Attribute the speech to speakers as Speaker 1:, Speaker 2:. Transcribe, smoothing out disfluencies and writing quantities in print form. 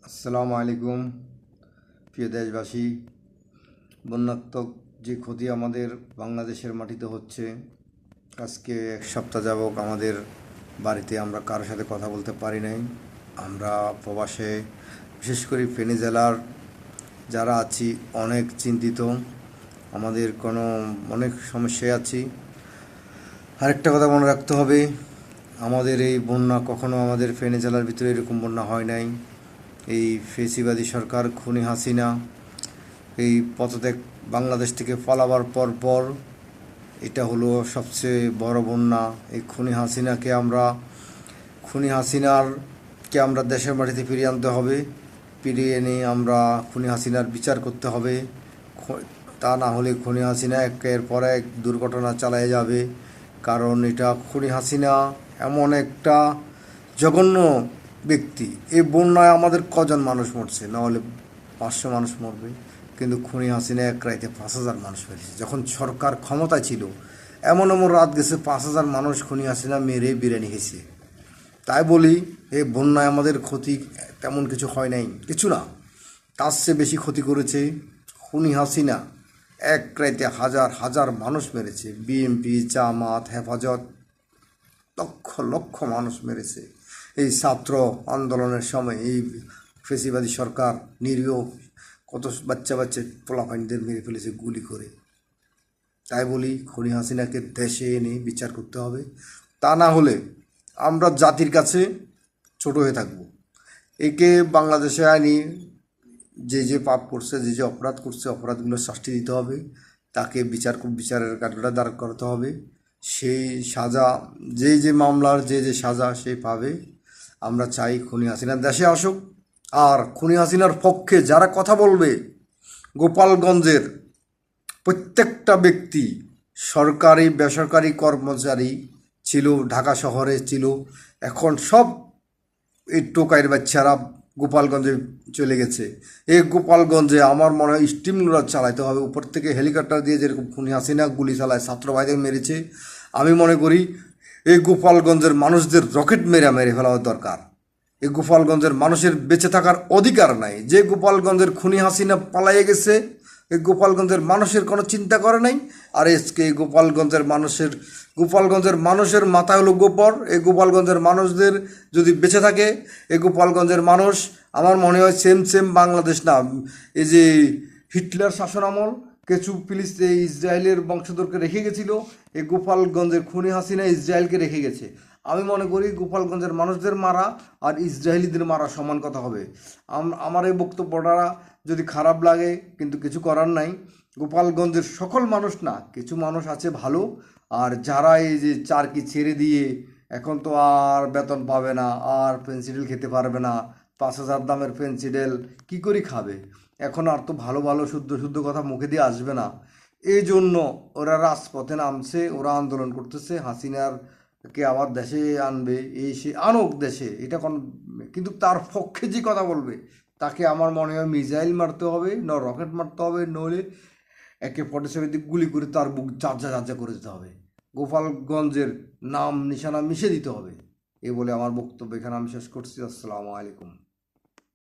Speaker 1: আসসালামু আলাইকুম প্রিয় দেশবাসী। বন্যাত্মক যে ক্ষতি আমাদের বাংলাদেশের মাটিতে হচ্ছে, আজকে এক সপ্তাহ যাবত আমাদের বাড়িতে আমরা কারোর সাথে কথা বলতে পারি নাই। আমরা প্রবাসে, বিশেষ করে ফেনী জেলার যারা আছি অনেক চিন্তিত, আমাদের অনেক সমস্যায় আছি। আরেকটা কথা মনে রাখতে হবে, আমাদের এই বন্যা কখনো আমাদের ফেনী জেলার ভিতরে এরকম বন্যা হয় নাই। এই ফেসিবাদী সরকার খুনি হাসিনা এই পদত্যাগ বাংলাদেশ থেকে পালাবার পর এটা হলো সবচেয়ে বড় বন্যা। এই খুনি হাসিনারকে আমরা দেশের মাটিতে ফিরিয়ে আনতে হবে। ফিরিয়ে এনে আমরা খুনি হাসিনার বিচার করতে হবে। তা না হলে খুনি হাসিনা একের পর এক দুর্ঘটনা চালিয়ে যাবে। কারণ এটা খুনি হাসিনা এমন একটা জঘন্য ব্যক্তি। এই বন্যায় আমাদের কজন মানুষ মরছে, না হলে 500 মানুষ মরবে, কিন্তু খুনি হাসিনা এক রাইতে 5000 মানুষ মেরেছে। যখন সরকার ক্ষমতায় ছিল এমন রাত গেছে 5000 মানুষ খুনি হাসিনা মেরে বিরিয়ানি খেয়েছে। তাই বলি, এই বন্যায় আমাদের ক্ষতি তেমন কিছু হয় নাই, কিছু না, তার চেয়ে বেশি ক্ষতি করেছে খুনি হাসিনা। এক রাইতে হাজার হাজার মানুষ মেরেছে। বিএনপি, জামাত, হেফাজত লক্ষ লক্ষ মানুষ মেরেছে। এই ছাত্র আন্দোলনের সময় এই ফেসিবাদী সরকার নিরীহ কত বাচ্চা পোলাপাইনদের মেরে ফেলেছে গুলি করে। তাই বলি, খুনি হাসিনাকে দেশে এনে বিচার করতে হবে। তা না হলে আমরা জাতির কাছে ছোট হয়ে থাকব। একে বাংলাদেশে আইনি যে পাপ করছে, যে অপরাধ করছে, অপরাধগুলো শাস্তি দিতে হবে। তাকে বিচারের কাঠগড়ায় দাঁড় করাতে হবে। সেই সাজা, যে মামলার যে সাজা সে পাবে। আমরা চাই খুনি হাসিনা দেশে আসুক। আর খুনি হাসিনার পক্ষে যারা কথা বলবে, গোপালগঞ্জের প্রত্যেকটা ব্যক্তি সরকারি বেসরকারি কর্মচারী ছিল, ঢাকা শহরে ছিল, এখন সব এই টোকাইয়ের বাচ্চারা গোপালগঞ্জে চলে গেছে। এই গোপালগঞ্জে আমার মনে হয় স্টিম লোডার চালাইতে হবে, উপর থেকে হেলিকপ্টার দিয়ে যেরকম খুনি হাসিনা গুলি চালায়, ছাত্র ভাইদের মেরেছে। আমি মনে করি এই গোপালগঞ্জের মানুষদের রকেট মেরে ফেলা দরকার। এই গোপালগঞ্জের মানুষের বেঁচে থাকার অধিকার নাই। যে গোপালগঞ্জের খুনি হাসিনা পালাইয়ে গেছে, এই গোপালগঞ্জের মানুষের কোনো চিন্তা করে নাই। আর আজকে এই গোপালগঞ্জের মানুষের মাথা হলো গোবর। এই গোপালগঞ্জের মানুষদের যদি বেঁচে থাকে, এই গোপালগঞ্জের মানুষ আমার মনে হয় সেম বাংলাদেশ না, এই যে হিটলার শাসন আমল কিছু ইসরায়েলের বংশধরকে রেখে গেছিল, এই গোপালগঞ্জের খুনি হাসিনা ইসরায়েলকে রেখে গেছে। আমি মনে করি গোপালগঞ্জের মানুষদের মারা আর ইসরায়েলিদের মারা সমান কথা হবে। আমার এই বক্তব্যটা যদি খারাপ লাগে, কিন্তু কিছু করার নাই। গোপালগঞ্জের সকল মানুষ না, কিছু মানুষ আছে ভালো। আর যারা এই যে চারকি ছেড়ে দিয়ে এখন তো আর বেতন পাবে না, আর পেন্সিডেল খেতে পারবে না, 5000 দামের পেন্সিডেল কী করে খাবে, এখন আর তো ভালো ভালো শুদ্ধ কথা মুখে দিয়ে আসবে না। এই জন্য ওরা রাজপথে নামছে, ওরা আন্দোলন করতেছে হাসিনার কে আবার দেশে আনবে, এই সে আনুক দেশে, এটা কিন্তু তার পক্ষে যে কথা বলবে তাকে আমার মনে হয় মিসাইল মারতে হবে, রকেট মারতে হবে, নইলে AK-47 দিয়ে গুলি করে তার বুক ঝাঁঝা করে দিতে হবে। গোপালগঞ্জের নাম নিশানা মিশে দিতে হবে। এ বলে আমার বক্তব্য এখানে আমি শেষ করছি। আসসালামু আলাইকুম।